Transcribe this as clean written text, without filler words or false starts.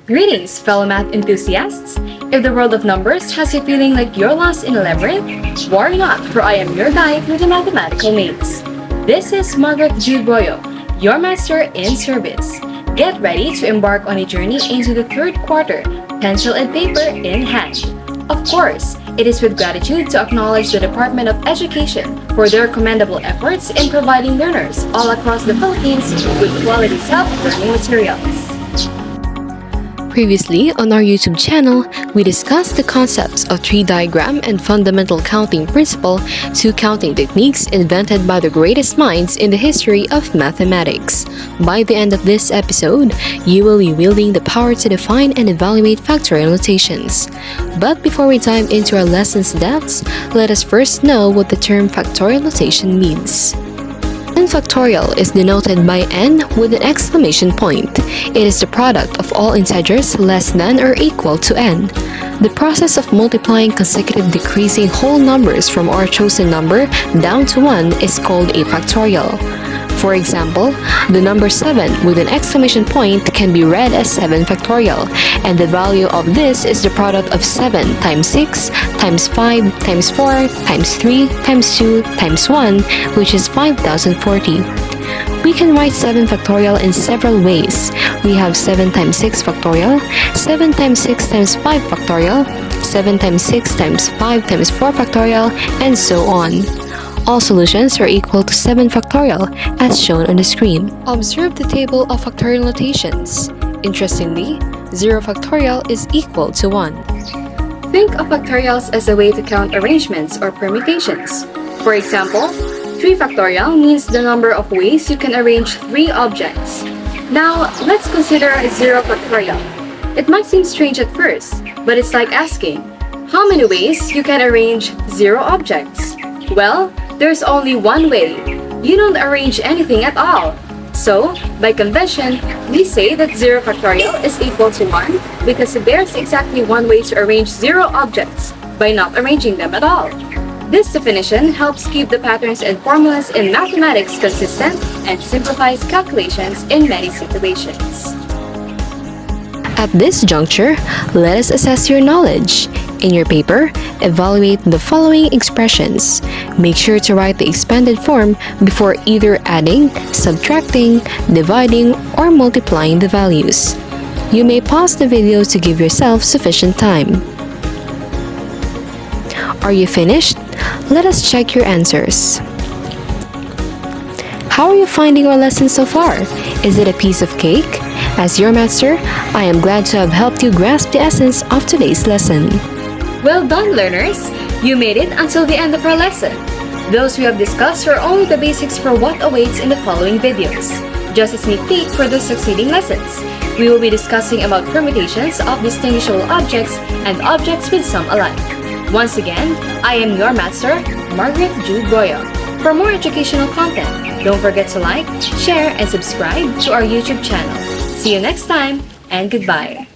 Greetings, fellow math enthusiasts! If the world of numbers has you feeling like you're lost in a labyrinth, worry not, for I am your guide through the mathematical maze. This is Margaret Jude Boyo, your master in service. Get ready to embark on a journey into the third quarter, pencil and paper in hand. Of course, it is with gratitude to acknowledge the Department of Education for their commendable efforts in providing learners all across the Philippines with quality self-learning materials. Previously on our YouTube channel, we discussed the concepts of tree diagram and fundamental counting principle, two counting techniques invented by the greatest minds in the history of mathematics. By the end of this episode, you will be wielding the power to define and evaluate factorial notations. But before we dive into our lesson's depths, let us first know what the term factorial notation means. N factorial is denoted by n with an exclamation point. It is the product of all integers less than or equal to n. The process of multiplying consecutive decreasing whole numbers from our chosen number down to 1 is called a factorial. For example, the number 7 with an exclamation point can be read as 7 factorial, and the value of this is the product of 7 times 6 times 5 times 4 times 3 times 2 times 1, which is 5040. We can write 7 factorial in several ways. We have 7 times 6 factorial, 7 times 6 times 5 factorial, 7 times 6 times 5 times 4 factorial, and so on. All solutions are equal to 7 factorial, as shown on the screen. Observe the table of factorial notations. Interestingly, 0 factorial is equal to 1. Think of factorials as a way to count arrangements or permutations. For example, 3 factorial means the number of ways you can arrange 3 objects. Now, let's consider 0 factorial. It might seem strange at first, but it's like asking, how many ways you can arrange 0 objects? Well, there's only one way. You don't arrange anything at all. So, by convention, we say that 0 factorial is equal to 1 because there's exactly one way to arrange 0 objects by not arranging them at all. This definition helps keep the patterns and formulas in mathematics consistent and simplifies calculations in many situations. At this juncture, let us assess your knowledge. In your paper, evaluate the following expressions. Make sure to write the expanded form before either adding, subtracting, dividing, or multiplying the values. You may pause the video to give yourself sufficient time. Are you finished? Let us check your answers. How are you finding our lesson so far? Is it a piece of cake? As your master, I am glad to have helped you grasp the essence of today's lesson. Well done, learners! You made it until the end of our lesson. Those we have discussed are only the basics for what awaits in the following videos. Just a sneak peek for the succeeding lessons. We will be discussing about permutations of distinguishable objects and objects with some alike. Once again, I am your master, Margaret Jude Boyo. For more educational content, don't forget to like, share, and subscribe to our YouTube channel. See you next time, and goodbye!